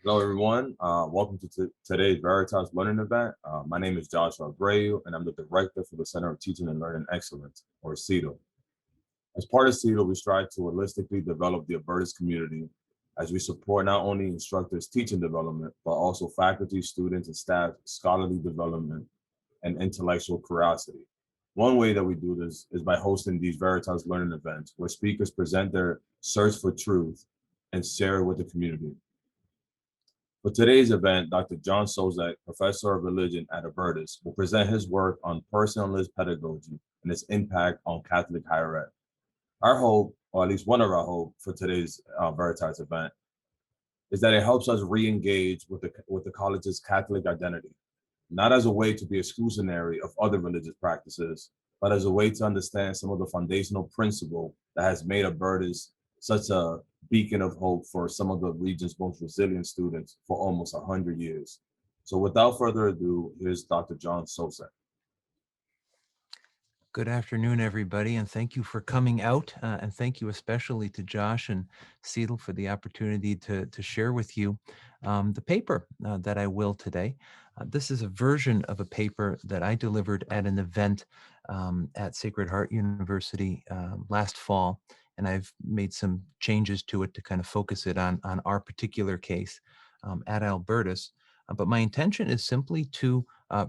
Hello, everyone. Welcome to today's Veritas Learning Event. My name is Joshua Abreu, and I'm the Director for the Center of Teaching and Learning Excellence, or CETL. As part of CETL, we strive to holistically develop the Alberta's community as we support not only instructors' teaching development, but also faculty, students, and staff scholarly development and intellectual curiosity. One way that we do this is by hosting these Veritas Learning Events, where speakers present their search for truth and share it with the community. For today's event, Dr. John Sozek, professor of religion at Veritas, will present his work on personalist pedagogy and its impact on Catholic higher ed. Our hope, or at least one of our hope for today's Veritas event, is that it helps us re-engage with the college's Catholic identity, not as a way to be exclusionary of other religious practices, but as a way to understand some of the foundational principle that has made Alberta's such a beacon of hope for some of the region's most resilient students for almost 100 years. So without further ado, here's Dr. John Sozek. Good afternoon, everybody, and thank you for coming out. And thank you especially to Josh and CETL for the opportunity to share with you the paper that I will today. This is a version of a paper that I delivered at an event at Sacred Heart University last fall, and I've made some changes to it to kind of focus it on our particular case at Albertus. But my intention is simply to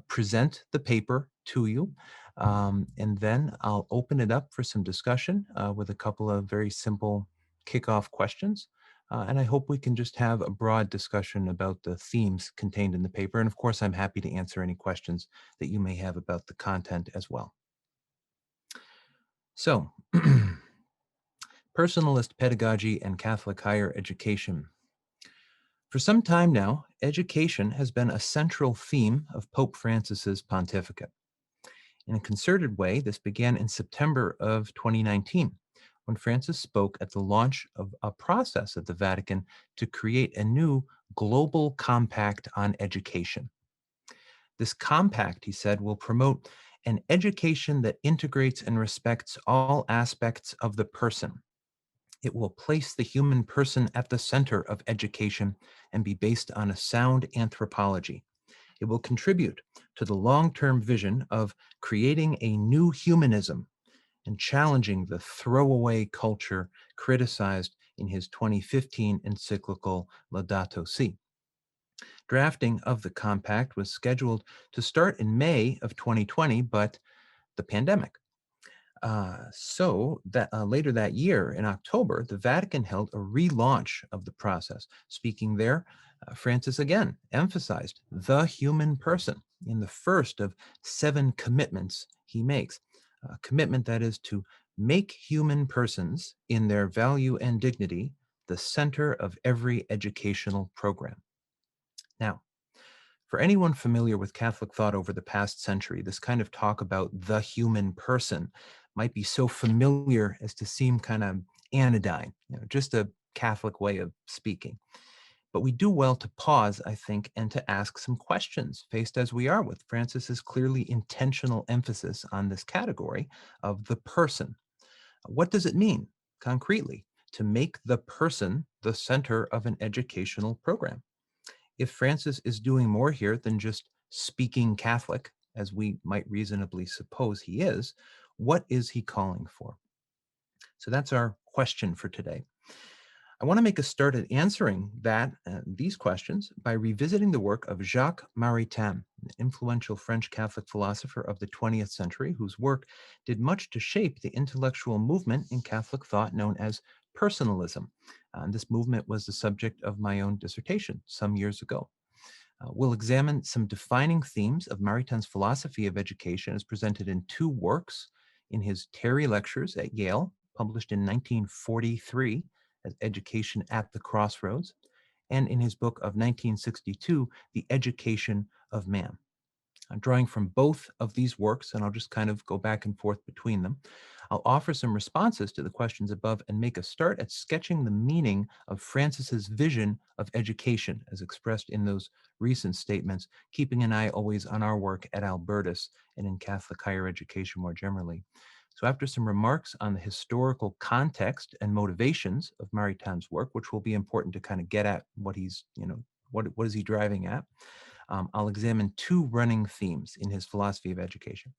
present the paper to you. And then I'll open it up for some discussion with a couple of very simple kickoff questions. And I hope we can just have a broad discussion about the themes contained in the paper. And of course, I'm happy to answer any questions that you may have about the content as well. So, Personalist Pedagogy and Catholic Higher Education. For some time now, education has been a central theme of Pope Francis's pontificate. In a concerted way, this began in September of 2019, when Francis spoke at the launch of a process at the Vatican to create a new global compact on education. This compact, he said, will promote an education that integrates and respects all aspects of the person. It will place the human person at the center of education and be based on a sound anthropology. It will contribute to the long-term vision of creating a new humanism and challenging the throwaway culture criticized in his 2015 encyclical Laudato Si. Drafting of the compact was scheduled to start in May of 2020, but the pandemic. So that later that year, in October, the Vatican held a relaunch of the process. Speaking there, Francis again emphasized the human person in the first of 7 commitments he makes. A commitment that is to make human persons in their value and dignity the center of every educational program. Now, for anyone familiar with Catholic thought over the past century, this kind of talk about the human person might be so familiar as to seem kind of anodyne, just a Catholic way of speaking. But we do well to pause, I think, and to ask some questions, faced as we are with Francis's clearly intentional emphasis on this category of the person. What does it mean, concretely, to make the person the center of an educational program? If Francis is doing more here than just speaking Catholic, as we might reasonably suppose he is, what is he calling for? So that's our question for today. I want to make a start at answering these questions by revisiting the work of Jacques Maritain, an influential French Catholic philosopher of the 20th century, whose work did much to shape the intellectual movement in Catholic thought known as personalism. And this movement was the subject of my own dissertation some years ago. We'll examine some defining themes of Maritain's philosophy of education as presented in 2 works in his Terry Lectures at Yale, published in 1943 as Education at the Crossroads, and in his book of 1962, The Education of Man. I'm drawing from both of these works, and I'll just kind of go back and forth between them. I'll offer some responses to the questions above and make a start at sketching the meaning of Francis's vision of education as expressed in those recent statements, keeping an eye always on our work at Albertus and in Catholic higher education more generally. So after some remarks on the historical context and motivations of Maritain's work, which will be important to kind of get at what What is he driving at? I'll examine two running themes in his philosophy of education.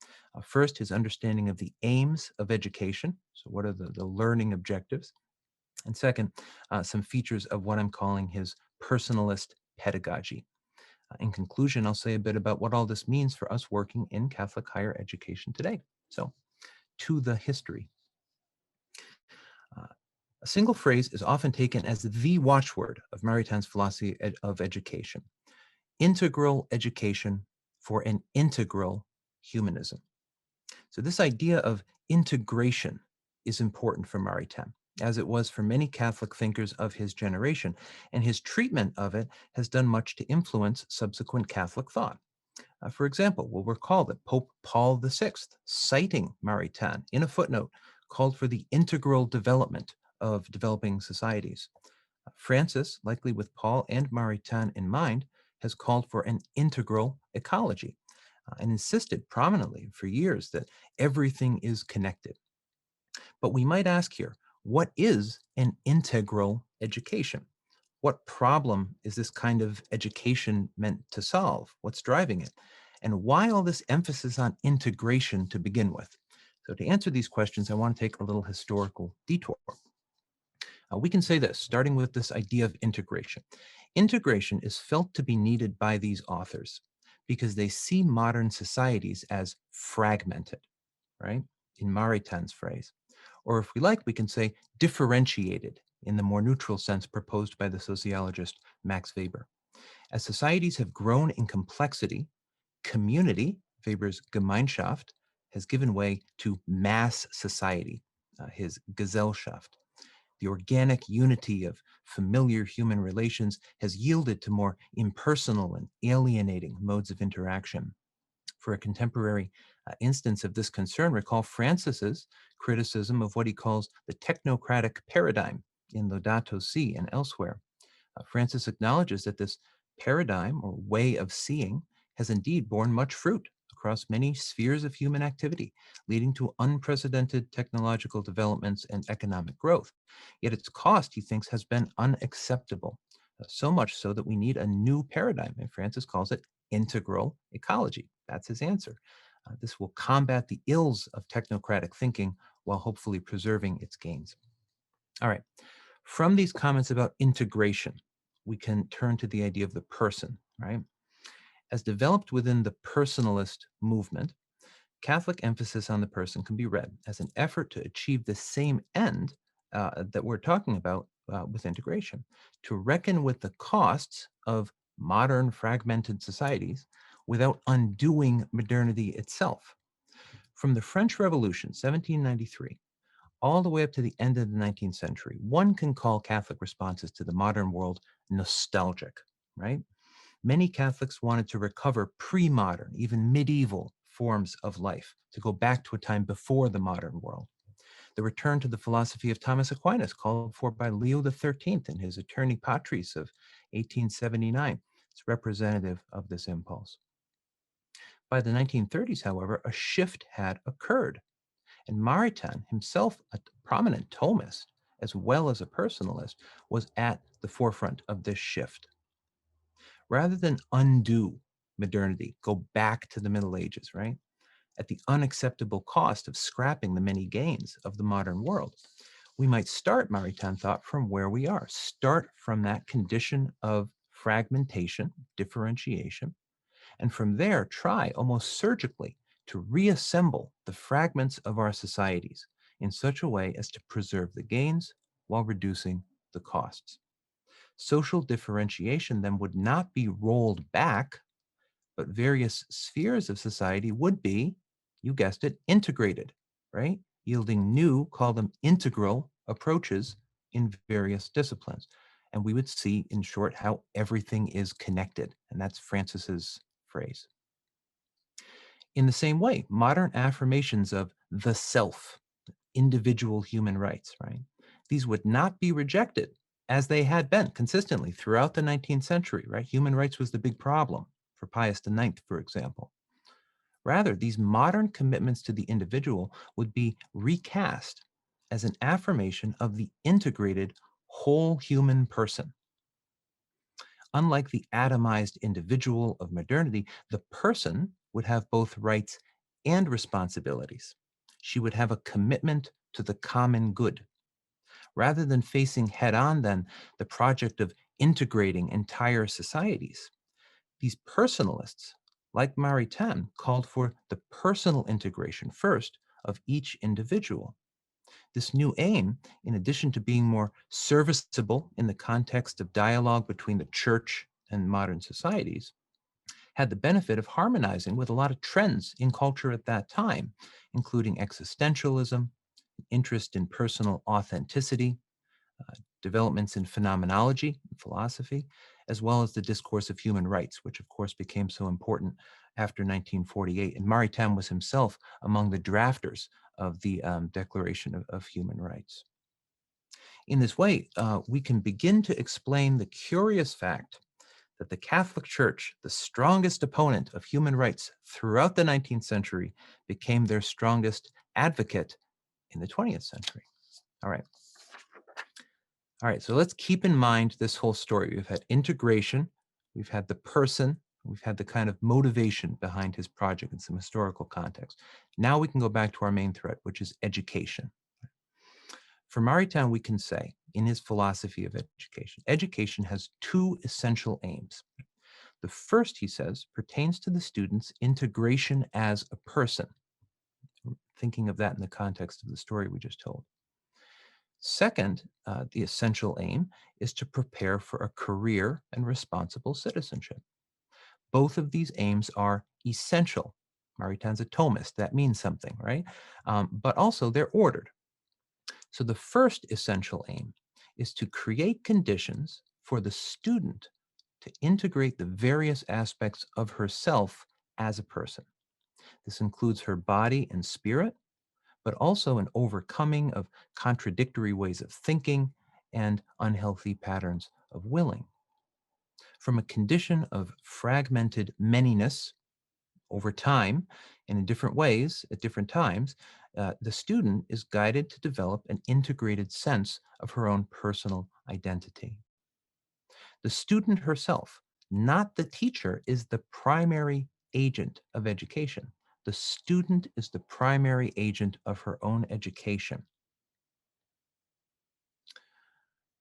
First, his understanding of the aims of education. So what are the learning objectives? And second, some features of what I'm calling his personalist pedagogy. In conclusion, I'll say a bit about what all this means for us working in Catholic higher education today. So, to the history. A single phrase is often taken as the watchword of Maritain's philosophy of education: integral education for an integral humanism. So, this idea of integration is important for Maritain, as it was for many Catholic thinkers of his generation, and his treatment of it has done much to influence subsequent Catholic thought. For example, we'll recall that Pope Paul VI, citing Maritain in a footnote, called for the integral development of developing societies. Francis, likely with Paul and Maritain in mind, has called for an integral ecology and insisted prominently for years that everything is connected. But we might ask here, what is an integral education? What problem is this kind of education meant to solve? What's driving it? And why all this emphasis on integration to begin with? So to answer these questions, I want to take a little historical detour. We can say this, starting with this idea of integration. Integration is felt to be needed by these authors because they see modern societies as fragmented, right? In Maritain's phrase. Or if we like, we can say differentiated in the more neutral sense proposed by the sociologist Max Weber. As societies have grown in complexity, community, Weber's Gemeinschaft, has given way to mass society, his Gesellschaft. The organic unity of familiar human relations has yielded to more impersonal and alienating modes of interaction. For a contemporary instance of this concern, recall Francis's criticism of what he calls the technocratic paradigm in Laudato Si and elsewhere. Francis acknowledges that this paradigm or way of seeing has indeed borne much fruit across many spheres of human activity, leading to unprecedented technological developments and economic growth. Yet its cost, he thinks, has been unacceptable, so much so that we need a new paradigm, and Francis calls it integral ecology. That's his answer. This will combat the ills of technocratic thinking while hopefully preserving its gains. All right. From these comments about integration, we can turn to the idea of the person, right? As developed within the personalist movement, Catholic emphasis on the person can be read as an effort to achieve the same end that we're talking about with integration, to reckon with the costs of modern fragmented societies without undoing modernity itself. From the French Revolution, 1793, all the way up to the end of the 19th century, one can call Catholic responses to the modern world nostalgic, right? Many Catholics wanted to recover pre-modern, even medieval forms of life, to go back to a time before the modern world. The return to the philosophy of Thomas Aquinas, called for by Leo XIII in his Eterni Patris of 1879, is representative of this impulse. By the 1930s, however, a shift had occurred, and Maritain, himself a prominent Thomist as well as a personalist, was at the forefront of this shift. Rather than undo modernity, go back to the Middle Ages, right? At the unacceptable cost of scrapping the many gains of the modern world, we might start, Maritain thought, from where we are. Start from that condition of fragmentation, differentiation, and from there try almost surgically to reassemble the fragments of our societies in such a way as to preserve the gains while reducing the costs. Social differentiation then would not be rolled back, but various spheres of society would be, you guessed it, integrated, right? Yielding new, call them integral approaches in various disciplines. And we would see, in short, how everything is connected. And that's Francis's phrase. In the same way, modern affirmations of the self, individual human rights, right? These would not be rejected as they had been consistently throughout the 19th century, right? Human rights was the big problem for Pius IX, for example. Rather, these modern commitments to the individual would be recast as an affirmation of the integrated whole human person. Unlike the atomized individual of modernity, the person would have both rights and responsibilities. She would have a commitment to the common good. Rather than facing head on, then, the project of integrating entire societies, these personalists, like Maritain, called for the personal integration first of each individual. This new aim, in addition to being more serviceable in the context of dialogue between the church and modern societies, had the benefit of harmonizing with a lot of trends in culture at that time, including existentialism, interest in personal authenticity, developments in phenomenology and philosophy, as well as the discourse of human rights, which of course became so important after 1948. And Maritain was himself among the drafters of the Declaration of Human Rights. In this way, we can begin to explain the curious fact that the Catholic Church, the strongest opponent of human rights throughout the 19th century, became their strongest advocate in the 20th century. All right. All right, so let's keep in mind this whole story. We've had integration, we've had the person, we've had the kind of motivation behind his project and some historical context. Now we can go back to our main thread, which is education. For Maritain, we can say, in his philosophy of education, education has two essential aims. The first, he says, pertains to the student's integration as a person, thinking of that in the context of the story we just told. Second, the essential aim is to prepare for a career and responsible citizenship. Both of these aims are essential. Maritain's a Thomist. That means something, right? But also they're ordered. So the first essential aim is to create conditions for the student to integrate the various aspects of herself as a person. This includes her body and spirit, but also an overcoming of contradictory ways of thinking and unhealthy patterns of willing. From a condition of fragmented manyness over time and in different ways at different times, the student is guided to develop an integrated sense of her own personal identity. The student herself, not the teacher, is the primary agent of education. The student is the primary agent of her own education.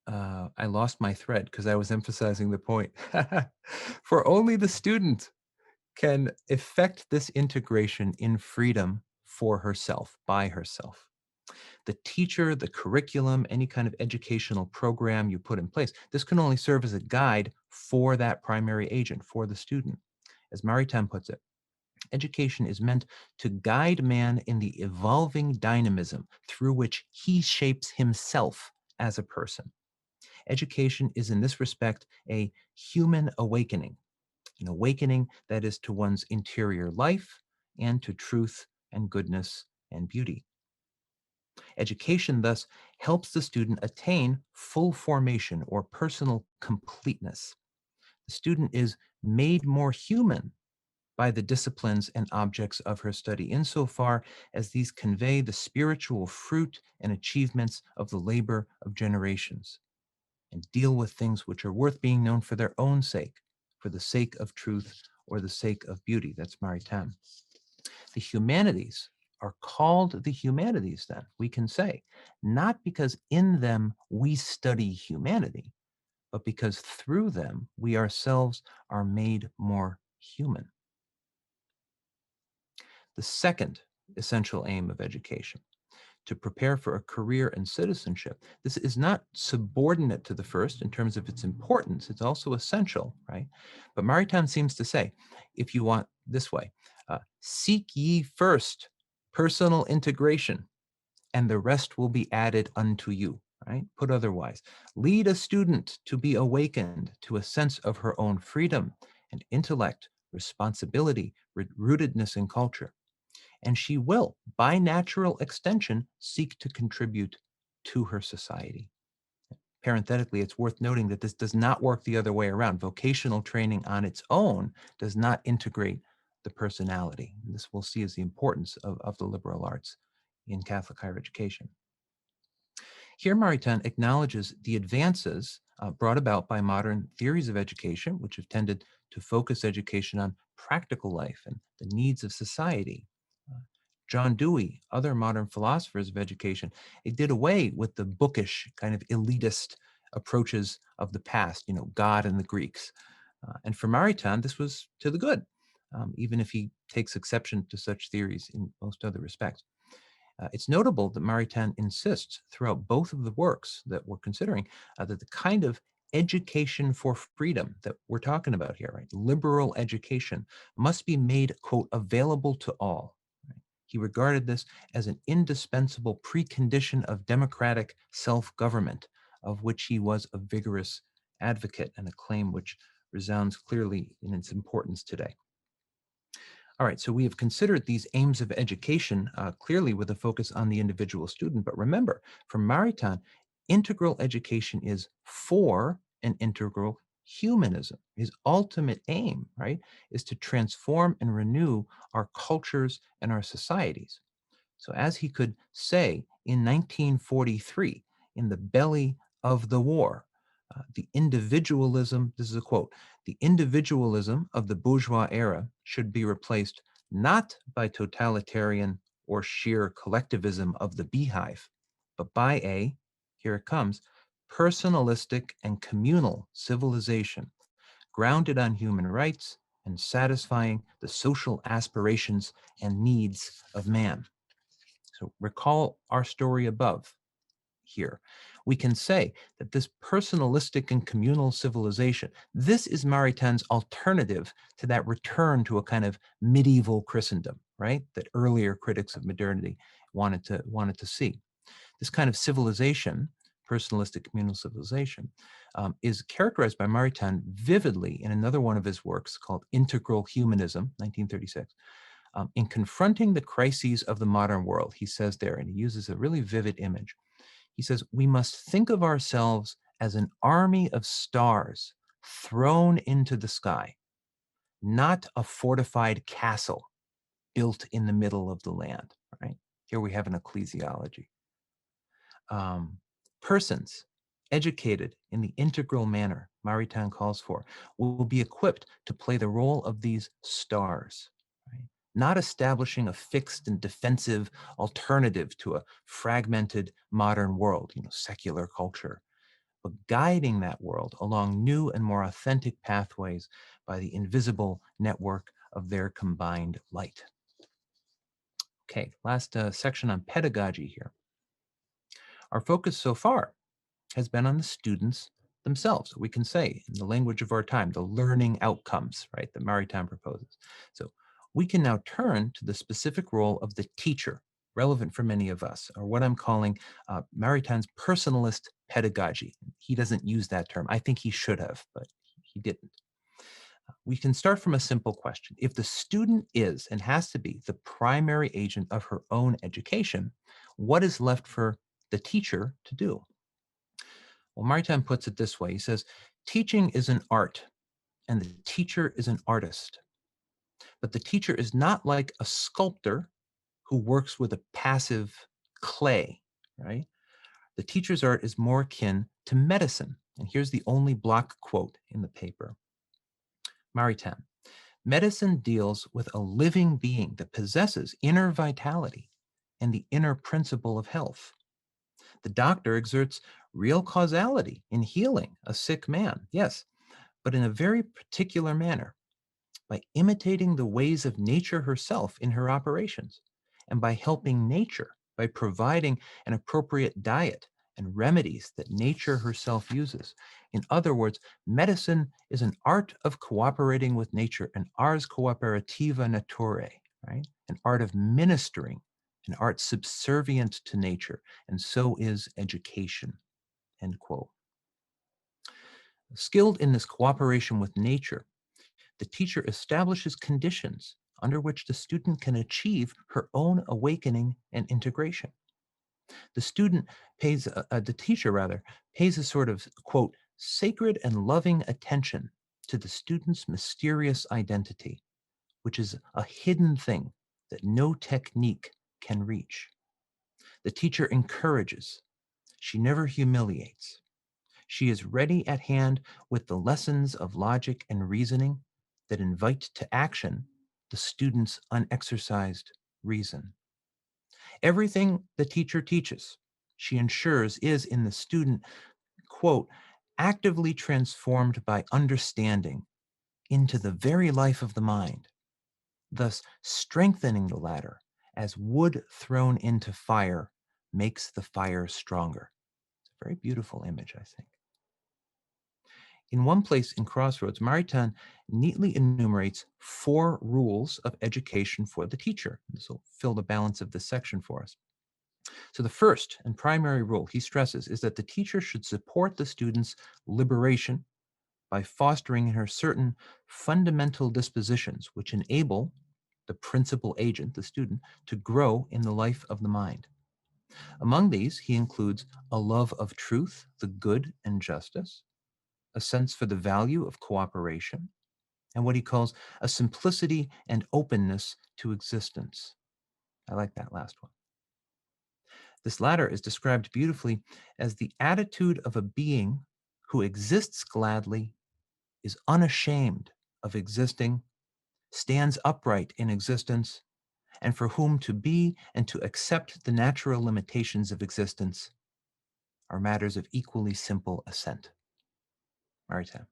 I lost my thread because I was emphasizing the point. For only the student can effect this integration in freedom for herself, by herself. The teacher, the curriculum, any kind of educational program you put in place, this can only serve as a guide for that primary agent, for the student. As Maritain puts it, education is meant to guide man in the evolving dynamism through which he shapes himself as a person. Education is in this respect a human awakening, an awakening that is to one's interior life and to truth and goodness and beauty. Education thus helps the student attain full formation or personal completeness. The student is made more human by the disciplines and objects of her study, insofar as these convey the spiritual fruit and achievements of the labor of generations, and deal with things which are worth being known for their own sake, for the sake of truth or the sake of beauty. That's Maritain. The humanities are called the humanities, then, we can say, not because in them we study humanity, but because through them we ourselves are made more human. The second essential aim of education, to prepare for a career and citizenship. This is not subordinate to the first in terms of its importance. It's also essential, right? But Maritain seems to say, if you want this way, seek ye first personal integration, and the rest will be added unto you, right? Put otherwise, lead a student to be awakened to a sense of her own freedom and intellect, responsibility, rootedness in culture, and she will, by natural extension, seek to contribute to her society. Parenthetically, it's worth noting that this does not work the other way around. Vocational training on its own does not integrate the personality. And this we'll see as the importance of the liberal arts in Catholic higher education. Here, Maritain acknowledges the advances brought about by modern theories of education, which have tended to focus education on practical life and the needs of society. Uh, John Dewey, other modern philosophers of education, it did away with the bookish kind of elitist approaches of the past, God and the Greeks. And for Maritain, this was to the good, even if he takes exception to such theories in most other respects. It's notable that Maritain insists throughout both of the works that we're considering that the kind of education for freedom that we're talking about here, right, liberal education, must be made, quote, available to all. Right? He regarded this as an indispensable precondition of democratic self-government, of which he was a vigorous advocate, and a claim which resounds clearly in its importance today. All right, so we have considered these aims of education clearly with a focus on the individual student. But remember, for Maritain, integral education is for an integral humanism. His ultimate aim, right, is to transform and renew our cultures and our societies. So, as he could say in 1943, in the belly of the war, the individualism, this is a quote, the individualism of the bourgeois era should be replaced not by totalitarian or sheer collectivism of the beehive, but by a, here it comes, personalistic and communal civilization grounded on human rights and satisfying the social aspirations and needs of man. So recall our story above here. We can say that this personalistic and communal civilization, this is Maritain's alternative to that return to a kind of medieval Christendom, right? That earlier critics of modernity wanted to see. This kind of civilization, personalistic communal civilization, is characterized by Maritain vividly in another one of his works called Integral Humanism, 1936. In confronting the crises of the modern world, he says there, and he uses a really vivid image. He says, we must think of ourselves as an army of stars thrown into the sky, not a fortified castle built in the middle of the land, right? Here we have an ecclesiology. Persons educated in the integral manner Maritain calls for will be equipped to play the role of these stars, right? Not establishing a fixed and defensive alternative to a fragmented modern world, secular culture, but guiding that world along new and more authentic pathways by the invisible network of their combined light. Okay, last section on pedagogy here. Our focus so far has been on the students themselves. We can say, in the language of our time, the learning outcomes, right, that Maritain proposes. So we can now turn to the specific role of the teacher, relevant for many of us, or what I'm calling Maritain's personalist pedagogy. He doesn't use that term. I think he should have, but he didn't. We can start from a simple question. If the student is and has to be the primary agent of her own education, what is left for the teacher to do? Well, Maritain puts it this way. He says, teaching is an art, and the teacher is an artist. But the teacher is not like a sculptor who works with a passive clay, right? The teacher's art is more akin to medicine. And here's the only block quote in the paper. Maritain, medicine deals with a living being that possesses inner vitality and the inner principle of health. The doctor exerts real causality in healing a sick man, yes, but in a very particular manner, by imitating the ways of nature herself in her operations, and by helping nature, by providing an appropriate diet and remedies that nature herself uses. In other words, medicine is an art of cooperating with nature, an ars cooperativa naturae, right? An art of ministering, an art subservient to nature, and so is education, end quote. Skilled in this cooperation with nature, the teacher establishes conditions under which the student can achieve her own awakening and integration. The student the teacher rather, pays a sort of, quote, sacred and loving attention to the student's mysterious identity, which is a hidden thing that no technique can reach. The teacher encourages. She never humiliates. She is ready at hand with the lessons of logic and reasoning that invite to action the student's unexercised reason. Everything the teacher teaches, she ensures, is in the student, quote, actively transformed by understanding into the very life of the mind, thus strengthening the latter as wood thrown into fire makes the fire stronger. It's a very beautiful image, I think. In one place in Crossroads, Maritain neatly enumerates 4 rules of education for the teacher. This will fill the balance of this section for us. So the first and primary rule he stresses is that the teacher should support the student's liberation by fostering in her certain fundamental dispositions which enable the principal agent, the student, to grow in the life of the mind. Among these, he includes a love of truth, the good, and justice, a sense for the value of cooperation, and what he calls a simplicity and openness to existence. I like that last one. This latter is described beautifully as the attitude of a being who exists gladly, is unashamed of existing, stands upright in existence, and for whom to be and to accept the natural limitations of existence are matters of equally simple assent. Maritain.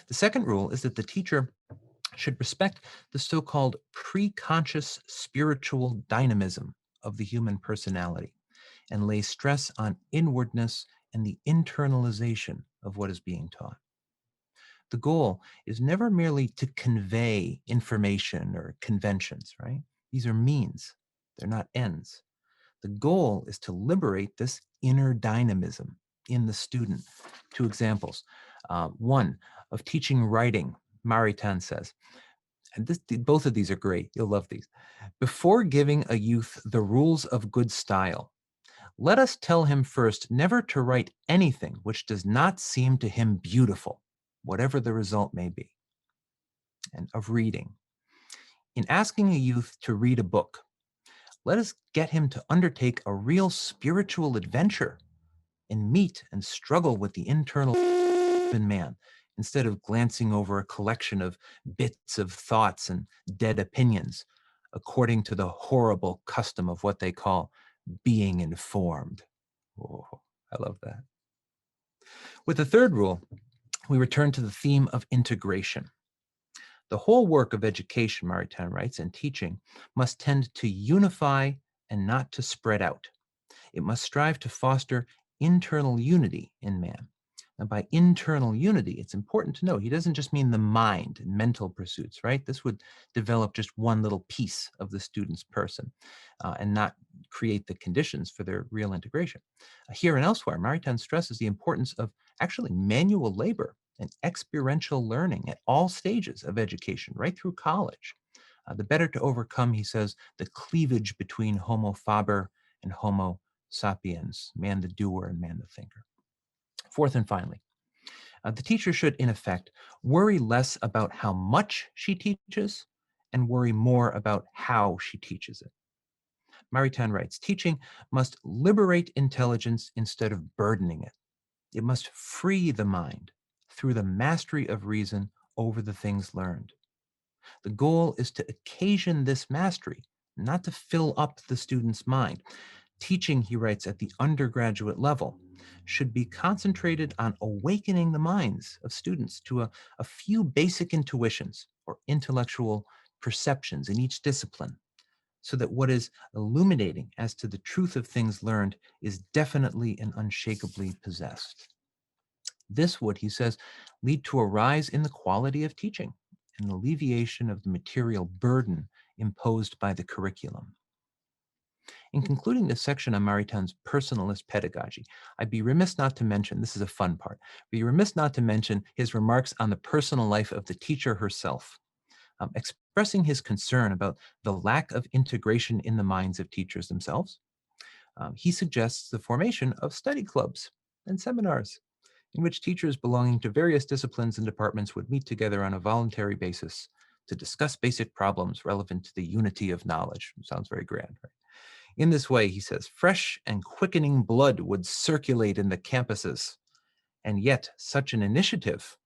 The second rule is that the teacher should respect the so-called pre-conscious spiritual dynamism of the human personality and lay stress on inwardness and the internalization of what is being taught. The goal is never merely to convey information or conventions, right? These are means, they're not ends. The goal is to liberate this inner dynamism in the student. 2 examples. One, of teaching writing, Maritain says, and both of these are great, you'll love these. Before giving a youth the rules of good style, let us tell him first never to write anything which does not seem to him beautiful, whatever the result may be. And of reading. In asking a youth to read a book, let us get him to undertake a real spiritual adventure and meet and struggle with the internal man instead of glancing over a collection of bits of thoughts and dead opinions according to the horrible custom of what they call being informed. Oh, I love that. With the third rule, we return to the theme of integration. The whole work of education, Maritain writes, and teaching must tend to unify and not to spread out. It must strive to foster internal unity in man. And by internal unity, it's important to note, he doesn't just mean the mind and mental pursuits, right? This would develop just one little piece of the student's person and not create the conditions for their real integration. Here and elsewhere, Maritain stresses the importance of actually manual labor and experiential learning at all stages of education, right through college. The better to overcome, he says, the cleavage between homo faber and homo sapiens, man the doer and man the thinker. Fourth and finally, the teacher should, in effect, worry less about how much she teaches and worry more about how she teaches it. Maritain writes, teaching must liberate intelligence instead of burdening it. It must free the mind through the mastery of reason over the things learned. The goal is to occasion this mastery, not to fill up the student's mind. Teaching, he writes, at the undergraduate level should be concentrated on awakening the minds of students to a few basic intuitions or intellectual perceptions in each discipline, so that what is illuminating as to the truth of things learned is definitely and unshakably possessed. This would, he says, lead to a rise in the quality of teaching and alleviation of the material burden imposed by the curriculum. In concluding this section on Maritain's personalist pedagogy, I'd be remiss not to mention, this is a fun part, be remiss not to mention his remarks on the personal life of the teacher herself, expressing his concern about the lack of integration in the minds of teachers themselves. He suggests the formation of study clubs and seminars in which teachers belonging to various disciplines and departments would meet together on a voluntary basis to discuss basic problems relevant to the unity of knowledge. Sounds very grand, right? In this way, he says, fresh and quickening blood would circulate in the campuses, And yet, such an initiative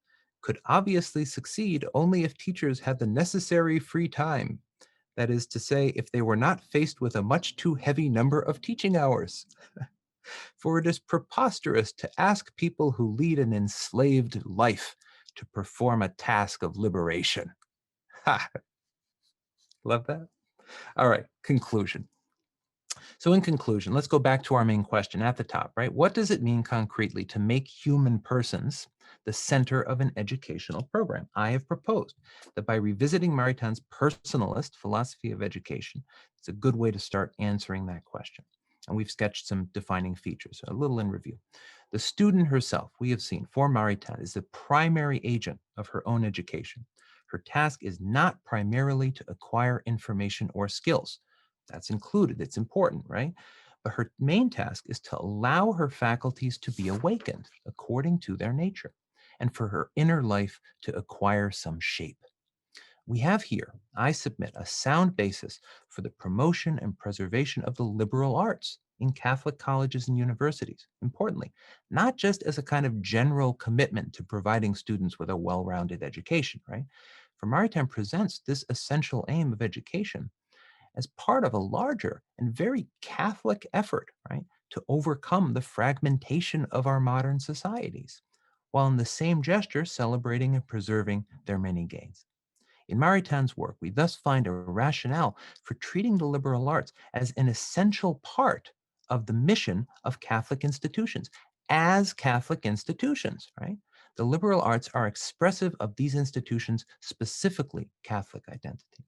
could obviously succeed only if teachers had the necessary free time. That is to say, if they were not faced with a much too heavy number of teaching hours. For it is preposterous to ask people who lead an enslaved life to perform a task of liberation. Ha! Love that. All right, conclusion. So, in conclusion, let's go back to our main question at the top, right? What does it mean concretely to make human persons the center of an educational program? I have proposed that by revisiting Maritain's personalist philosophy of education, it's a good way to start answering that question. And we've sketched some defining features, a little in review. The student herself, we have seen, for Maritain, is the primary agent of her own education. Her task is not primarily to acquire information or skills. That's included. It's important, right? But her main task is to allow her faculties to be awakened according to their nature and for her inner life to acquire some shape. We have here, I submit, a sound basis for the promotion and preservation of the liberal arts in Catholic colleges and universities. Importantly, not just as a kind of general commitment to providing students with a well-rounded education, right? For Maritain presents this essential aim of education as part of a larger and very Catholic effort, right, to overcome the fragmentation of our modern societies, while in the same gesture celebrating and preserving their many gains. In Maritain's work, we thus find a rationale for treating the liberal arts as an essential part of the mission of Catholic institutions, as Catholic institutions, right? The liberal arts are expressive of these institutions, specifically Catholic identity.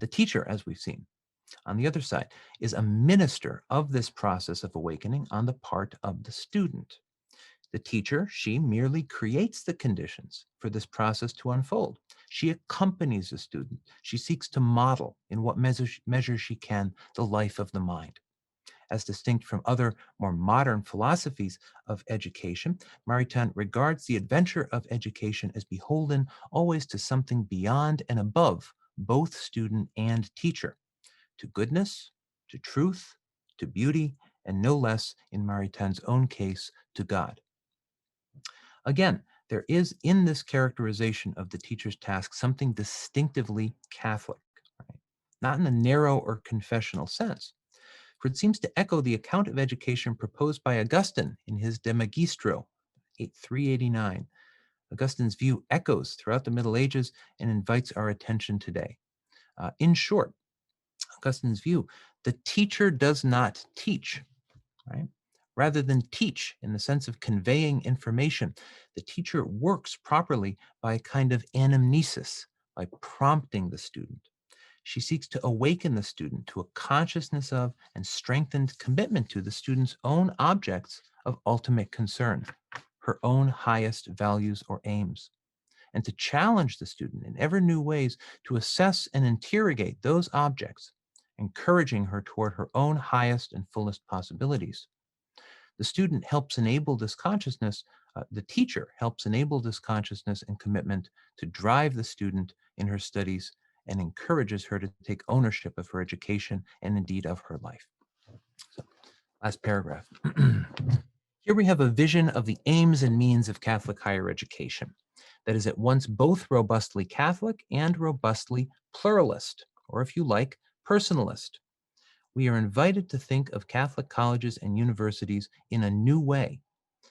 The teacher, as we've seen, on the other side, is a minister of this process of awakening on the part of the student. The teacher, she merely creates the conditions for this process to unfold. She accompanies the student. She seeks to model, in what measure she can, the life of the mind. As distinct from other more modern philosophies of education, Maritain regards the adventure of education as beholden always to something beyond and above both student and teacher, to goodness, to truth, to beauty, and no less, in Maritain's own case, to God. Again, there is in this characterization of the teacher's task something distinctively Catholic, right? Not in a narrow or confessional sense, for it seems to echo the account of education proposed by Augustine in his De Magistro, 389. Augustine's view echoes throughout the Middle Ages and invites our attention today. In short, Augustine's view, the teacher does not teach, right? Rather than teach in the sense of conveying information, the teacher works properly by a kind of anamnesis, by prompting the student. She seeks to awaken the student to a consciousness of and strengthened commitment to the student's own objects of ultimate concern, her own highest values or aims, and to challenge the student in ever new ways to assess and interrogate those objects, encouraging her toward her own highest and fullest possibilities. The student helps enable this consciousness, the teacher helps enable this consciousness and commitment to drive the student in her studies and encourages her to take ownership of her education and indeed of her life. So, last paragraph. Here we have a vision of the aims and means of Catholic higher education that is at once both robustly Catholic and robustly pluralist, or if you like, personalist. We are invited to think of Catholic colleges and universities in a new way,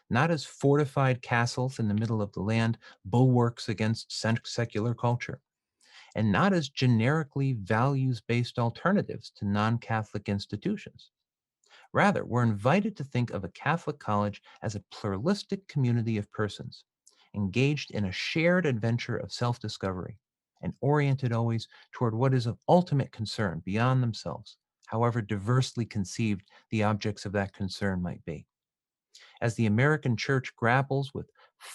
not as fortified castles in the middle of the land, bulwarks against secular culture, and not as generically values-based alternatives to non-Catholic institutions. Rather, we're invited to think of a Catholic college as a pluralistic community of persons, engaged in a shared adventure of self-discovery, and oriented always toward what is of ultimate concern beyond themselves, however diversely conceived the objects of that concern might be. As the American church grapples with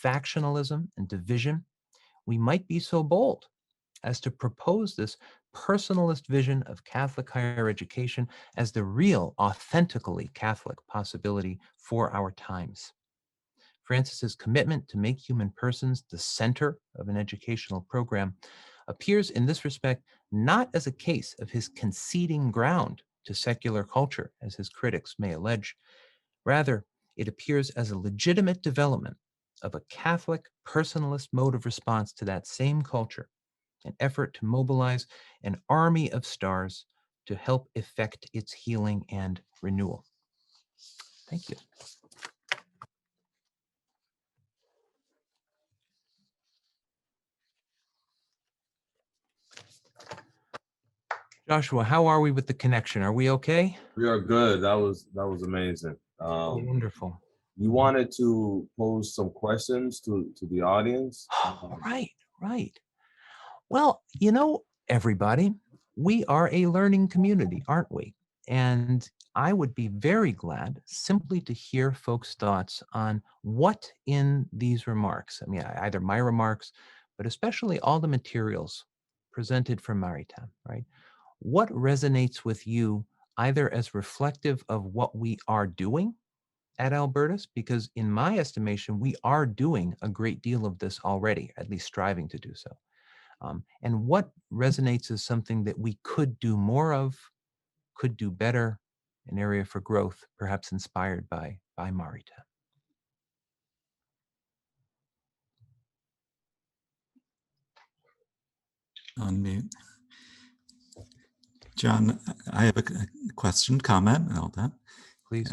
factionalism and division, we might be so bold as to propose this personalist vision of Catholic higher education as the real, authentically Catholic possibility for our times. Francis's commitment to make human persons the center of an educational program appears in this respect not as a case of his conceding ground to secular culture, as his critics may allege. Rather, it appears as a legitimate development of a Catholic personalist mode of response to that same culture, an effort to mobilize an army of stars to help effect its healing and renewal. Thank you. Joshua, how are we with the connection? Are we okay? We are good. That was amazing. Wonderful. You wanted to pose some questions to the audience. Right. Well, everybody, we are a learning community, aren't we? And I would be very glad simply to hear folks' thoughts on what in these remarks, I mean, either my remarks, but especially all the materials presented from Maritain, right? What resonates with you either as reflective of what we are doing at Albertus, because in my estimation, we are doing a great deal of this already, at least striving to do so. And what resonates as something that we could do more of, could do better, an area for growth, perhaps inspired by Maritain. Unmute. John, I have a question, comment, and all that. Please.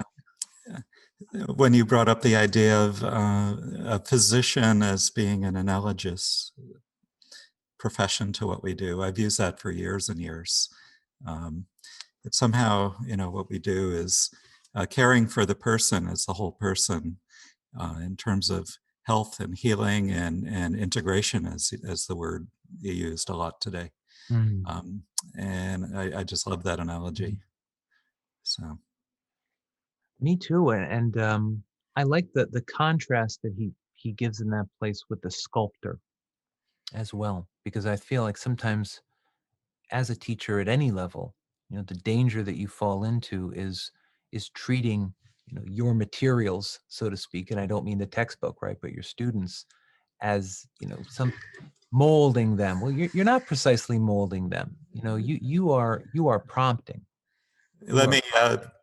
When you brought up the idea of a physician as being an analogous profession to what we do, I've used that for years and years. It's somehow, what we do is caring for the person as the whole person in terms of health and healing and integration, as the word you used a lot today. And I just love that analogy. So. Me too, and I like the contrast that he gives in that place with the sculptor as well, because I feel like sometimes as a teacher at any level, the danger that you fall into is treating your materials, so to speak, and I don't mean the textbook, right, but your students as some molding them. Well, you're not precisely molding them. You are prompting. Let me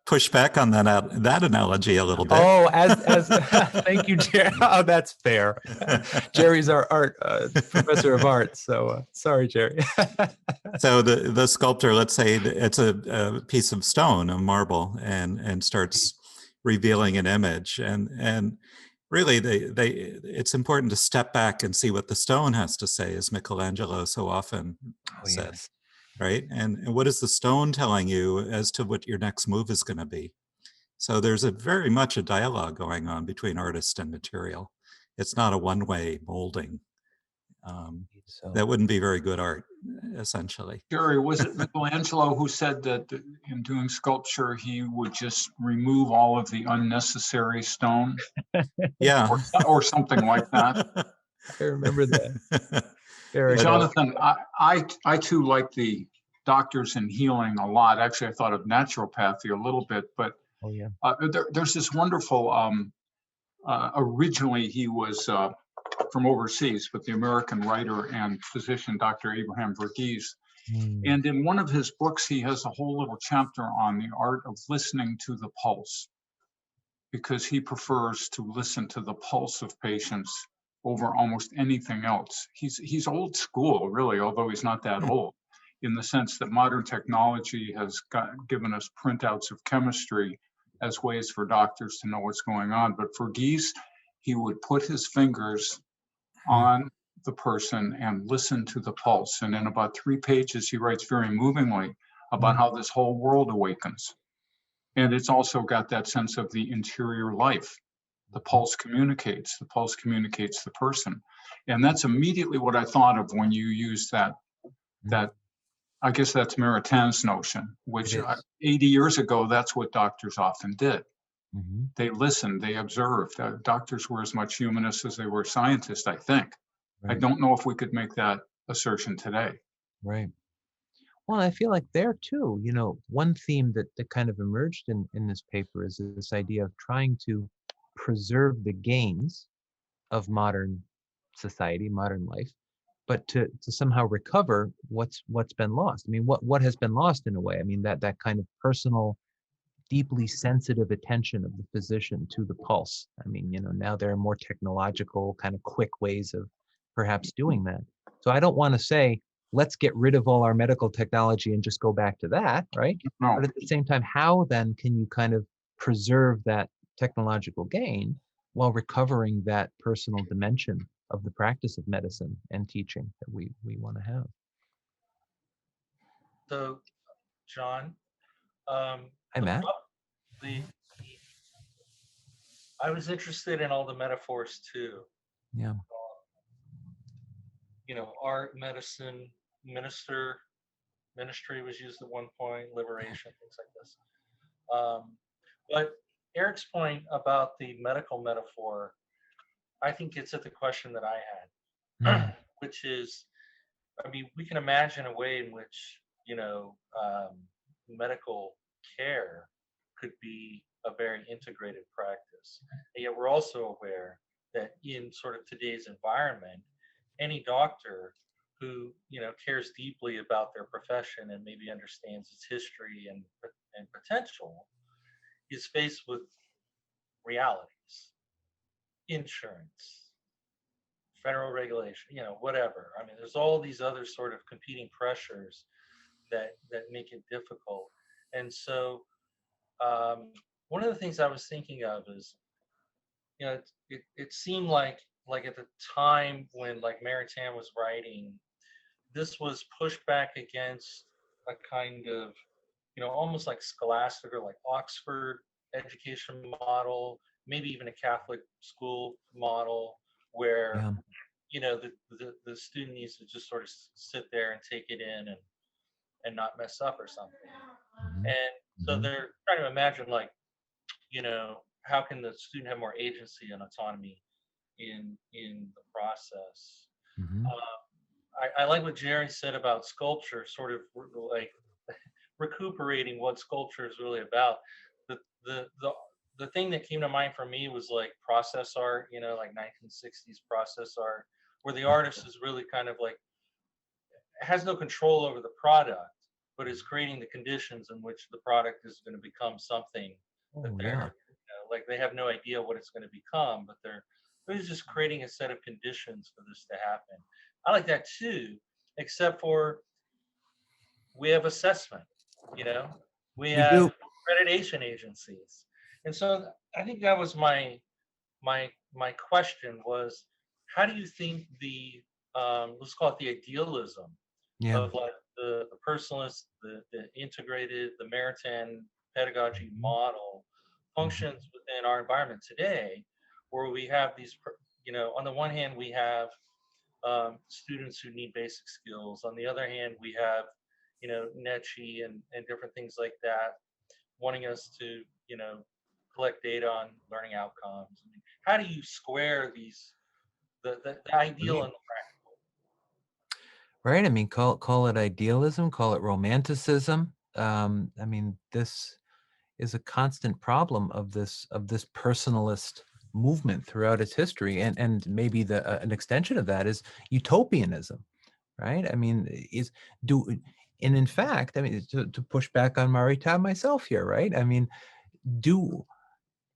push back on that analogy a little bit. Oh, as thank you, Jerry. Oh, that's fair. Jerry's our art professor of art, so sorry, Jerry. So the sculptor, let's say it's a piece of stone, a marble, and starts revealing an image, and really it's important to step back and see what the stone has to say, as Michelangelo so often said. Yes. Right? And what is the stone telling you as to what your next move is going to be? So there's very much a dialogue going on between artist and material. It's not a one-way molding. That wouldn't be very good art, essentially. Jerry, was it Michelangelo who said that in doing sculpture, he would just remove all of the unnecessary stone? Yeah. Or something like that. I remember that. Jonathan, I too like the doctors in healing a lot. Actually, I thought of naturopathy a little bit, but there's this wonderful, originally he was from overseas, but the American writer and physician, Dr. Abraham Verghese. And in one of his books, he has a whole little chapter on the art of listening to the pulse, because he prefers to listen to the pulse of patients over almost anything else. He's old school, really, although he's not that old, in the sense that modern technology has given us printouts of chemistry as ways for doctors to know what's going on. But for Verghese, he would put his fingers on the person and listen to the pulse. And in about 3 pages, he writes very movingly about how this whole world awakens. And it's also got that sense of the interior life. The pulse communicates the person. And that's immediately what I thought of when you used that I guess that's Maritain's notion, which 80 years ago, that's what doctors often did. They listened, they observed. Doctors were as much humanists as they were scientists, I think. I don't know if we could make that assertion today. Right. Well, I feel like there too, one theme that kind of emerged in this paper is this idea of trying to preserve the gains of modern society, modern life, but to somehow recover what's been lost. I mean, what has been lost in a way? I mean, that kind of personal, deeply sensitive attention of the physician to the pulse. I mean, now there are more technological kind of quick ways of perhaps doing that. So I don't want to say, let's get rid of all our medical technology and just go back to that, right? No. But at the same time, how then can you kind of preserve that technological gain while recovering that personal dimension of the practice of medicine and teaching that we want to have? So, John, Hi, Matt. the I was interested in all the metaphors too. Yeah. Art, medicine, ministry was used at one point, liberation, things like this. But Eric's point about the medical metaphor, I think gets at the question that I had, which is, I mean, we can imagine a way in which, medical care could be a very integrated practice. And yet we're also aware that in sort of today's environment, any doctor who, cares deeply about their profession and maybe understands its history and potential is faced with realities, insurance, federal regulation, whatever. I mean, there's all these other sort of competing pressures that make it difficult. And so one of the things I was thinking of is, it seemed like at the time when like Maritain was writing, this was pushed back against a kind of, almost like scholastic or like Oxford education model, maybe even a Catholic school model where, Yeah. the student needs to just sort of sit there and take it in and not mess up or something. And so they're trying to imagine like, how can the student have more agency and autonomy in the process? I like what Jerry said about sculpture, sort of like recuperating what sculpture is really about. The thing that came to mind for me was like process art, like 1960s process art, where the artist is really kind of like has no control over the product, but is creating the conditions in which the product is going to become something that they're like they have no idea what it's going to become, but they're just creating a set of conditions for this to happen. I like that too, except for we have assessment, we have accreditation agencies. And so I think that was my question was, how do you think the let's call it the idealism of like the personalist, the integrated, the Maritain pedagogy model functions within our environment today, where we have these, on the one hand, we have students who need basic skills. On the other hand, we have, NECHI and different things like that, wanting us to, collect data on learning outcomes. I mean, how do you square these, the ideal and the practical? Right. I mean, call it idealism, call it romanticism. I mean, this is a constant problem of this personalist movement throughout its history, and maybe an extension of that is utopianism, right? I mean, and in fact, I mean, to push back on Maritain myself here, right? I mean,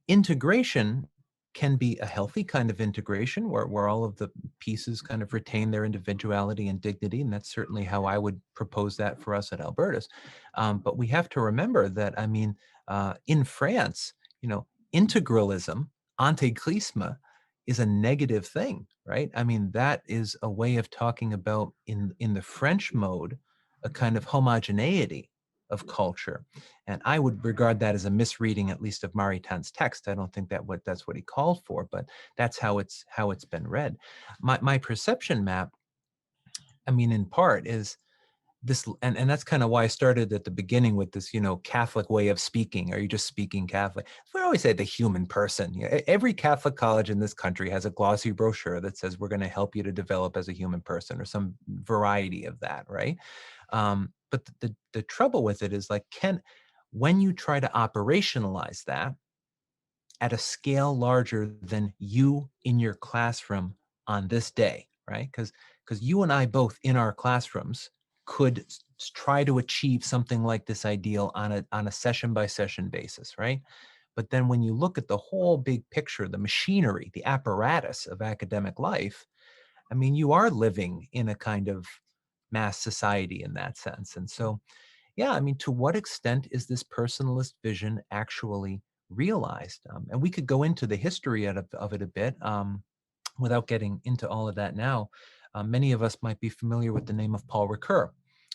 integration can be a healthy kind of integration where all of the pieces kind of retain their individuality and dignity. And that's certainly how I would propose that for us at Albertus. But we have to remember that, I mean, in France, integralism, antéclisme, is a negative thing, right? I mean, that is a way of talking about in the French mode, a kind of homogeneity of culture. And I would regard that as a misreading, at least of Maritain's text. I don't think that's what he called for, but that's how it's been read. My perception map, I mean, in part is this, and that's kind of why I started at the beginning with this, Catholic way of speaking. Are you just speaking Catholic? We always say the human person. Every Catholic college in this country has a glossy brochure that says we're going to help you to develop as a human person, or some variety of that, right? But the trouble with it is like, when you try to operationalize that at a scale larger than you in your classroom on this day, right? Because you and I both in our classrooms could try to achieve something like this ideal on a session by session basis, right? But then when you look at the whole big picture, the machinery, the apparatus of academic life, I mean, you are living in a kind of mass society in that sense. And so, yeah, I mean, to what extent is this personalist vision actually realized? And we could go into the history of it a bit without getting into all of that now. Many of us might be familiar with the name of Paul Ricoeur,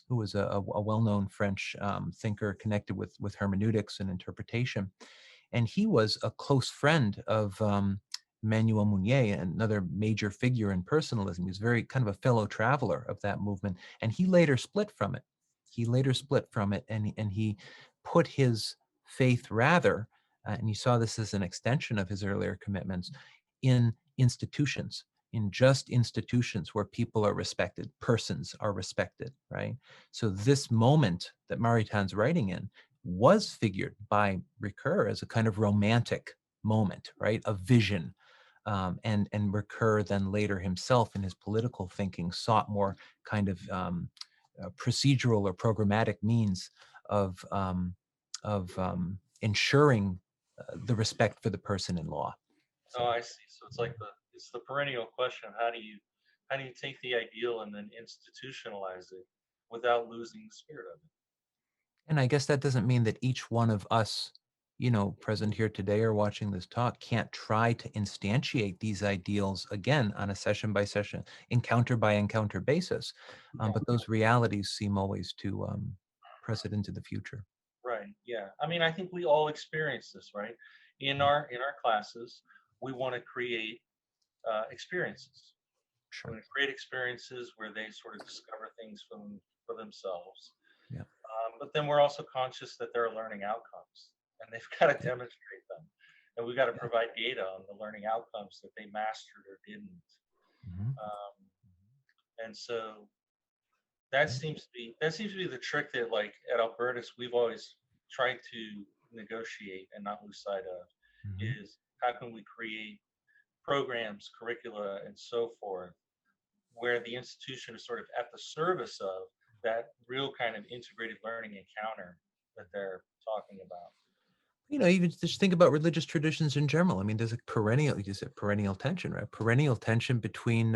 who was a well-known French thinker connected with hermeneutics and interpretation. And he was a close friend of Emmanuel Mounier, another major figure in personalism. He was very kind of a fellow traveler of that movement. And he later split from it. And he put his faith rather, and he saw this as an extension of his earlier commitments, in institutions, in just institutions where people are respected, persons are respected, right? So this moment that Maritain's writing in was figured by Ricoeur as a kind of romantic moment, right? A vision. And Ricoeur then later himself in his political thinking sought more kind of procedural or programmatic means of ensuring the respect for the person in law. Oh, I see. So it's like it's the perennial question: how do you take the ideal and then institutionalize it without losing the spirit of it? And I guess that doesn't mean that each one of us, present here today or watching this talk can't try to instantiate these ideals again on a session by session, encounter by encounter basis. But those realities seem always to press it into the future. Right. Yeah. I mean, I think we all experience this, right? In our classes, we want to create experiences. Sure. We want to create experiences where they sort of discover things for themselves. Yeah. But then we're also conscious that there are learning outcomes, and they've got to demonstrate them, and we've got to provide data on the learning outcomes that they mastered or didn't. And so that seems to be the trick that, like, at Albertus, we've always tried to negotiate and not lose sight of, is how can we create programs, curricula, and so forth, where the institution is sort of at the service of that real kind of integrated learning encounter that they're talking about. Even just think about religious traditions in general. I mean, there's a perennial tension, right? Perennial tension between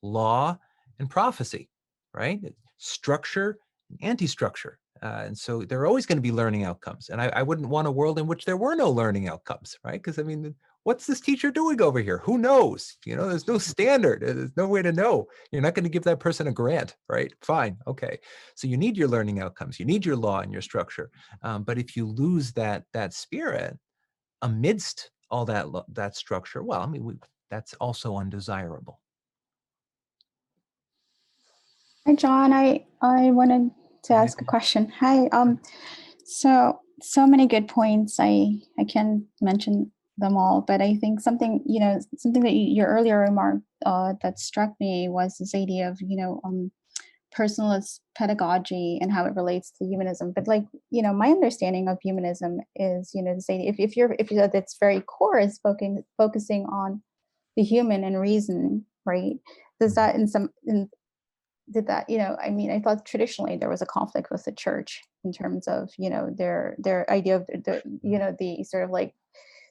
law and prophecy, right? Structure and anti-structure. And so there are always going to be learning outcomes. And I wouldn't want a world in which there were no learning outcomes, right? Because, I mean, what's this teacher doing over here? Who knows? There's no standard. There's no way to know. You're not going to give that person a grant, right? Fine. Okay. So you need your learning outcomes. You need your law and your structure. But if you lose that spirit amidst all that structure, well, I mean, that's also undesirable. Hi, John. I wanted to ask a question. Hi. So many good points. I can't mention them all, but I think something that your earlier remark that struck me was this idea of personalist pedagogy and how it relates to humanism. But my understanding of humanism is this idea, if you're at its very core is focusing on the human and reason, right? Does that I mean, I thought traditionally there was a conflict with the church in terms of their idea of the sort of like,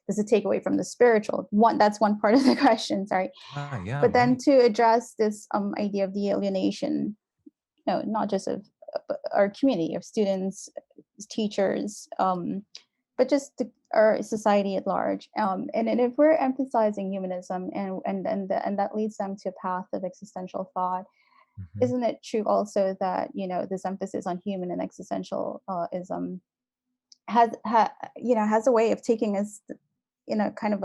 does it take away from the spiritual? That's one part of the question, sorry. Yeah, but then to address this idea of the alienation, not just of our community of students, teachers, but just our society at large. And if we're emphasizing humanism and that leads them to a path of existential thought, isn't it true also that this emphasis on human and existentialism has a way of taking us in a kind of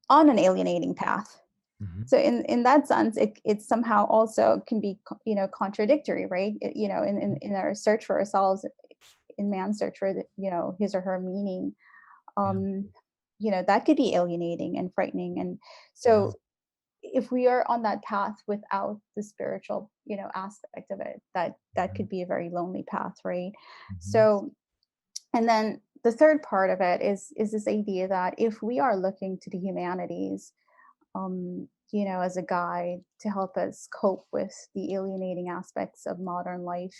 on an alienating path? So in that sense, it somehow also can be contradictory, right? In our search for ourselves, in man's search for his or her meaning, that could be alienating and frightening. And so if we are on that path without the spiritual aspect of it, that could be a very lonely path, right? So, and then the third part of it is this idea that if we are looking to the humanities as a guide to help us cope with the alienating aspects of modern life,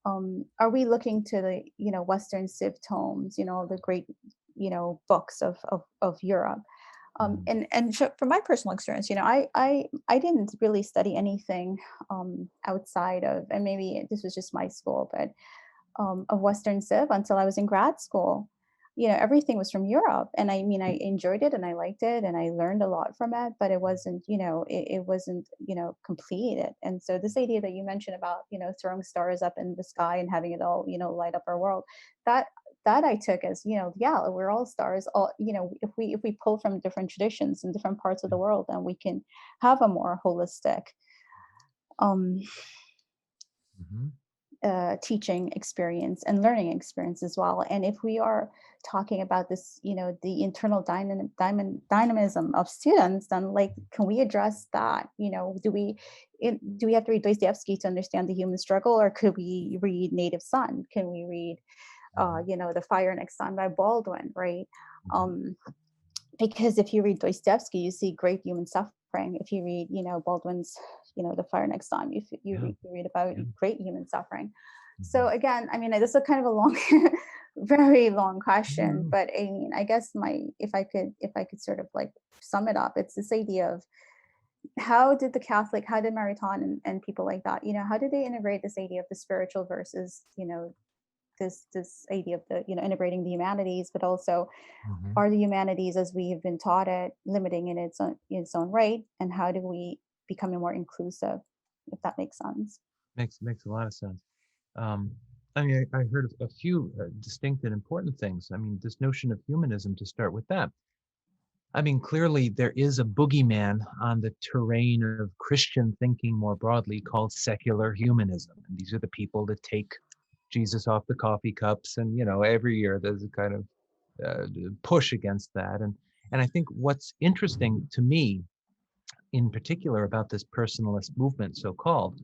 are we looking to the, Western civ tomes, the great, books of Europe? And from my personal experience, I didn't really study anything outside of, and maybe this was just my school, but of Western Civ until I was in grad school. Everything was from Europe, and I mean, I enjoyed it and I liked it and I learned a lot from it, but it wasn't, it wasn't, completed. And so this idea that you mentioned about, throwing stars up in the sky and having it all, light up our world, that I took as, yeah, we're all stars. All, if we pull from different traditions in different parts of the world, then we can have a more holistic um teaching experience and learning experience as well. And if we are talking about this, the internal dynamism of students, then like, can we address that? Do we have to read Dostoevsky to understand the human struggle, or could we read Native Son? Can we read, The Fire Next Sun by Baldwin, right? Because if you read Dostoevsky, you see great human suffering. If you read, Baldwin's, The Fire Next Sun, you read about great human suffering. So again, I mean, this is kind of a long, very long question, but I mean, I guess if I could sort of like sum it up, it's this idea of how did Maritain and people like that, how did they integrate this idea of the spiritual versus, this idea of the, integrating the humanities, but also are the humanities, as we have been taught it, limiting in its own right, and how do we become more inclusive, if that makes sense? Makes a lot of sense. I mean, I heard a few distinct and important things. I mean, this notion of humanism, to start with that. I mean, clearly there is a boogeyman on the terrain of Christian thinking more broadly called secular humanism. And these are the people that take Jesus off the coffee cups, and every year there's a kind of push against that. And I think what's interesting to me in particular about this personalist movement, so-called,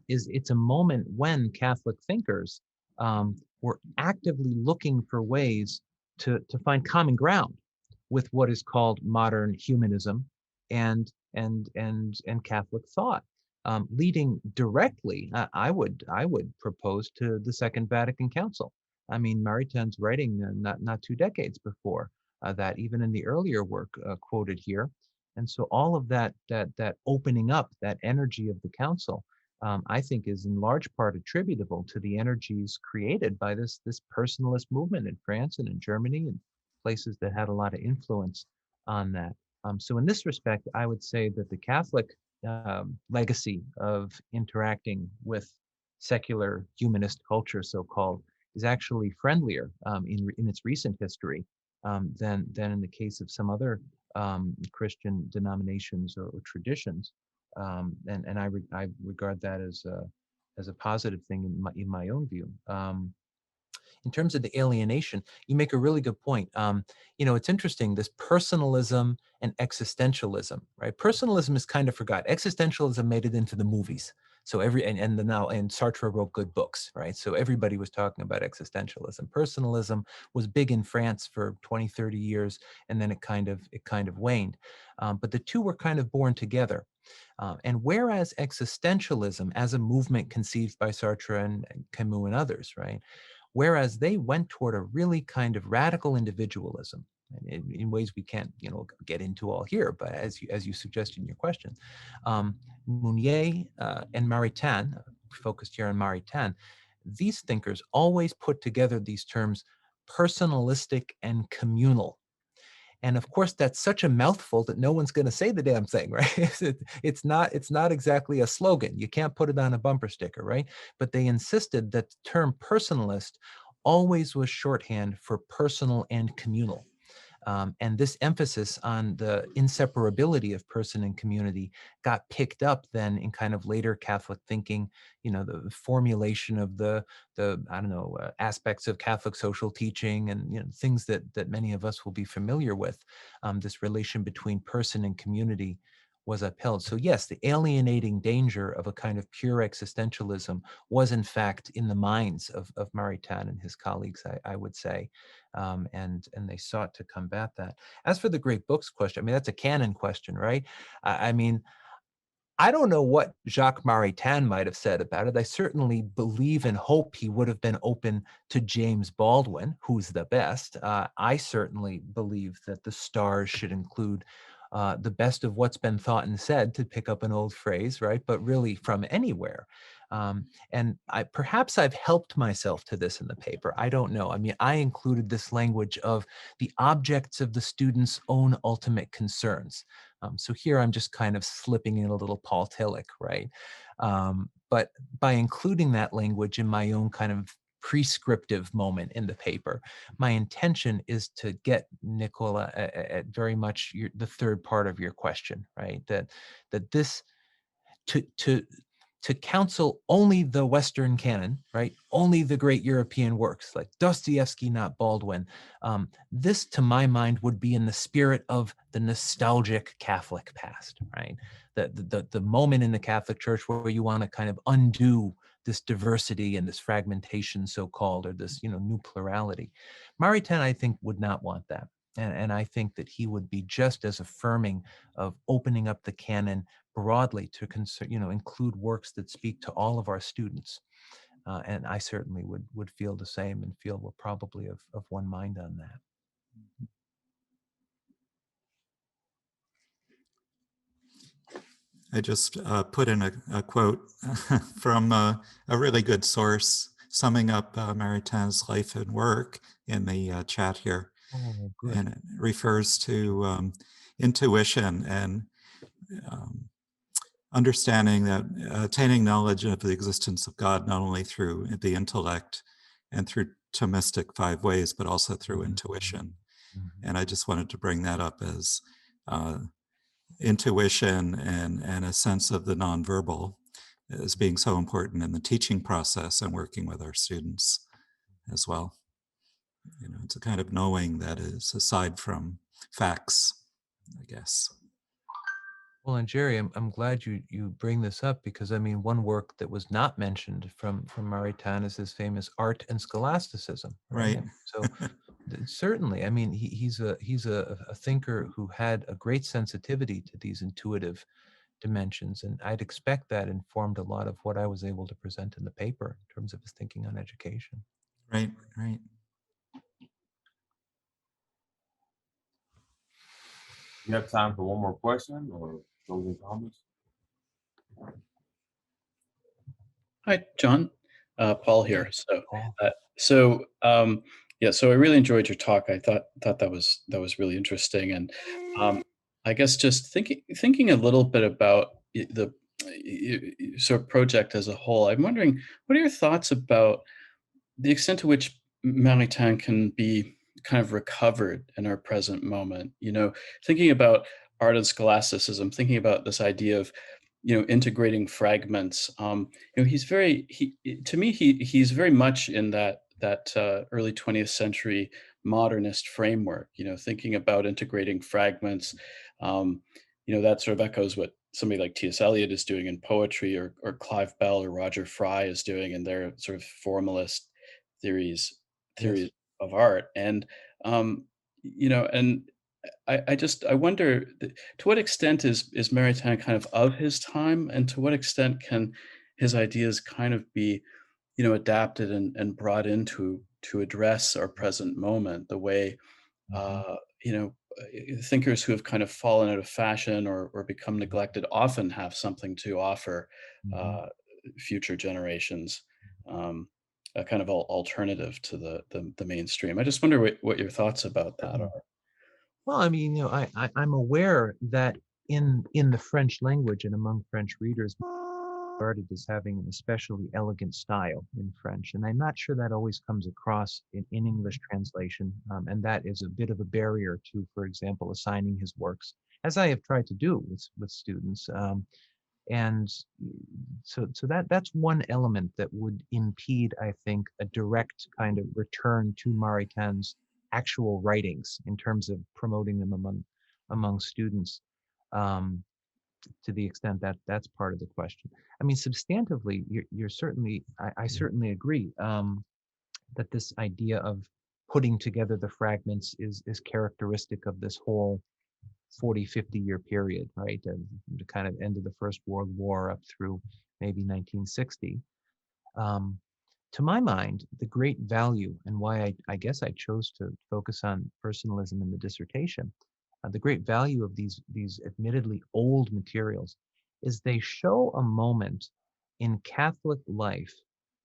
is it's a moment when Catholic thinkers were actively looking for ways to find common ground with what is called modern humanism and Catholic thought, leading directly, I would propose, to the Second Vatican Council. I mean, Maritain's writing not 2 decades before that, even in the earlier work quoted here. And so all of that opening up, that energy of the council, I think is in large part attributable to the energies created by this personalist movement in France and in Germany and places that had a lot of influence on that. So in this respect, I would say that the Catholic legacy of interacting with secular humanist culture, so-called, is actually friendlier in its recent history than in the case of some other Christian denominations or traditions, and I regard that as a positive thing in my own view. In terms of the alienation, you make a really good point. It's interesting, this personalism and existentialism, right? Personalism is kind of forgot. Existentialism made it into the movies. So and Sartre wrote good books, right? So everybody was talking about existentialism. Personalism was big in France for 20, 30 years, and then it kind of waned. But the two were kind of born together. And whereas existentialism, as a movement conceived by Sartre and Camus and others, right? Whereas they went toward a really kind of radical individualism, in ways we can't, get into all here, but as you suggested in your question, Mounier and Maritain, focused here on Maritain, these thinkers always put together these terms personalistic and communal. And of course, that's such a mouthful that no one's going to say the damn thing, right? It's not exactly a slogan. You can't put it on a bumper sticker, right? But they insisted that the term personalist always was shorthand for personal and communal. And this emphasis on the inseparability of person and community got picked up then in kind of later Catholic thinking, the formulation of the aspects of Catholic social teaching and, things that many of us will be familiar with. This relation between person and community was upheld. So yes, the alienating danger of a kind of pure existentialism was in fact in the minds of Maritain and his colleagues, I would say. And they sought to combat that. As for the great books question, I mean, that's a canon question, right? I mean, I don't know what Jacques Maritain might have said about it. I certainly believe and hope he would have been open to James Baldwin, who's the best. I certainly believe that the stars should include the best of what's been thought and said, to pick up an old phrase, right? But really from anywhere. And perhaps I've helped myself to this in the paper. I don't know. I mean, I included this language of the objects of the student's own ultimate concerns. So here I'm just kind of slipping in a little Paul Tillich, right? But by including that language in my own kind of prescriptive moment in the paper, my intention is to get, Nicola, at very much the third part of your question, right? That this, to counsel only the Western canon, right? Only the great European works like Dostoevsky, not Baldwin. This, to my mind, would be in the spirit of the nostalgic Catholic past, right? The moment in the Catholic Church where you want to kind of undo this diversity and this fragmentation, so-called, or this, new plurality. Maritain, I think, would not want that. And I think that he would be just as affirming of opening up the canon broadly to include works that speak to all of our students. And I certainly would feel the same, and feel we're probably of one mind on that. I just put in a quote from a really good source summing up Maritain's life and work in the chat here. Oh, good. And it refers to intuition and understanding that attaining knowledge of the existence of God, not only through the intellect and through Thomistic 5 ways, but also through intuition. And I just wanted to bring that up as intuition and a sense of the nonverbal as being so important in the teaching process and working with our students as well. It's a kind of knowing that is aside from facts, I guess. Well, and Jerry, I'm glad you bring this up, because I mean, one work that was not mentioned from Maritain is his famous Art and Scholasticism. Right. So certainly, I mean, he's a thinker who had a great sensitivity to these intuitive dimensions, and I'd expect that informed a lot of what I was able to present in the paper in terms of his thinking on education. Right, right. You have time for one more question or closing comments? Hi, John. Paul here. So I really enjoyed your talk. I thought that was really interesting, and I guess just thinking a little bit about the sort of project as a whole. I'm wondering, what are your thoughts about the extent to which Maritain can be kind of recovered in our present moment? Thinking about art and scholasticism, thinking about this idea of integrating fragments. He's he's very much in that early 20th century modernist framework. Thinking about integrating fragments. That sort of echoes what somebody like T.S. Eliot is doing in poetry, or Clive Bell or Roger Fry is doing in their sort of formalist theories Yes. of art. And I wonder, to what extent is Maritain kind of his time, and to what extent can his ideas kind of be, adapted and brought into to address our present moment, the way, thinkers who have kind of fallen out of fashion or become neglected often have something to offer future generations, a kind of alternative to the mainstream. I just wonder what your thoughts about that are. Well, I mean, I'm aware that in the French language and among French readers, regarded as having an especially elegant style in French, and I'm not sure that always comes across in English translation, and that is a bit of a barrier to, for example, assigning his works, as I have tried to do with students. And so that's one element that would impede, I think, a direct kind of return to Maritain's actual writings in terms of promoting them among students, to the extent that that's part of the question. I mean, substantively, you're certainly, I certainly agree that this idea of putting together the fragments is characteristic of this whole 40, 50-year period, right? The kind of end of the First World War up through maybe 1960. To my mind, the great value, and why I guess I chose to focus on personalism in the dissertation, the great value of these admittedly old materials is they show a moment in Catholic life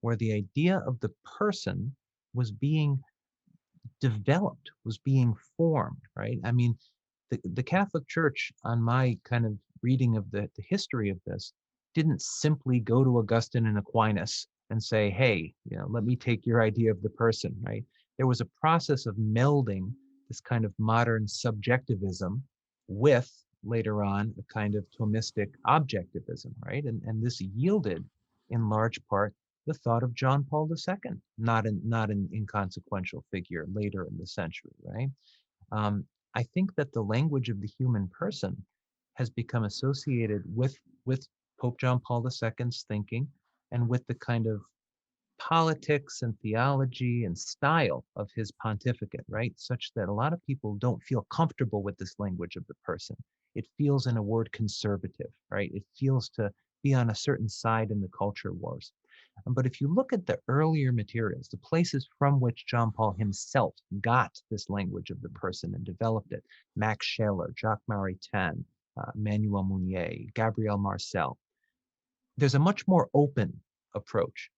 where the idea of the person was being developed, was being formed, right? I mean, the Catholic Church, on my kind of reading of the history of this, didn't simply go to Augustine and Aquinas and say, hey, let me take your idea of the person, right? There was a process of melding this kind of modern subjectivism with, later on, a kind of Thomistic objectivism, right? And this yielded, in large part, the thought of John Paul II, not an inconsequential figure later in the century, right? I think that the language of the human person has become associated with Pope John Paul II's thinking and with the kind of politics and theology and style of his pontificate, right? Such that a lot of people don't feel comfortable with this language of the person. It feels, in a word, conservative, right? It feels to be on a certain side in the culture wars. But if you look at the earlier materials, the places from which John Paul himself got this language of the person and developed it, Max Scheler, Jacques Maritain, Manuel Mounier, Gabriel Marcel, there's a much more open approach.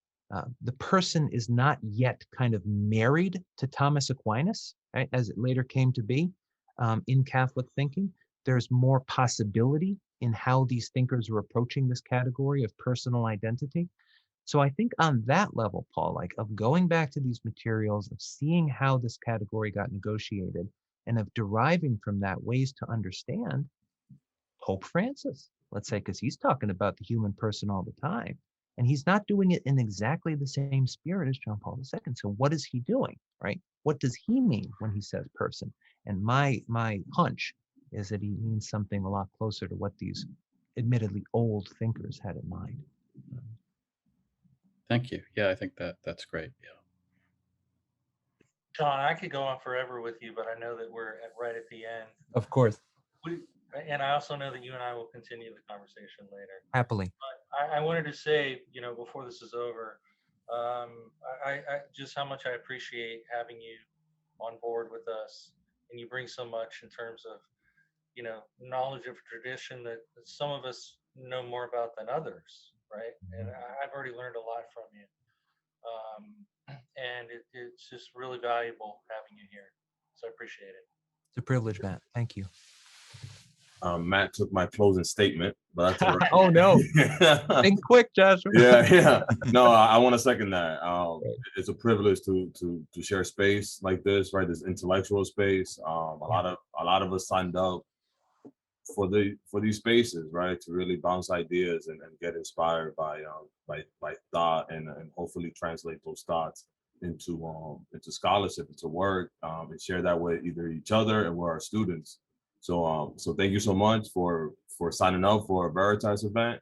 The person is not yet kind of married to Thomas Aquinas, right, as it later came to be in Catholic thinking. There's more possibility in how these thinkers were approaching this category of personal identity. So I think on that level, Paul, like of going back to these materials, of seeing how this category got negotiated, and of deriving from that ways to understand Pope Francis, let's say, because he's talking about the human person all the time. And he's not doing it in exactly the same spirit as John Paul II. So what is he doing, right? What does he mean when he says person? And my hunch is that he means something a lot closer to what these admittedly old thinkers had in mind. Thank you. Yeah, I think that's great. Yeah. John, I could go on forever with you, but I know that we're right at the end. Of course. And I also know that you and I will continue the conversation later. Happily. But I wanted to say, before this is over, I just how much I appreciate having you on board with us, and you bring so much in terms of, knowledge of tradition that some of us know more about than others, right? And I've already learned a lot from you. And it's just really valuable having you here. So I appreciate it. It's a privilege, Matt. Thank you. Matt took my closing statement, but that's all right. Oh no! Think quick, Joshua. Yeah. No, I want to second that. It's a privilege to share space like this, right? This intellectual space. A lot of us signed up for these spaces, right? To really bounce ideas and get inspired by thought and hopefully translate those thoughts into scholarship, into work, and share that with either each other and with our students. So thank you so much for signing up for a Veritas event.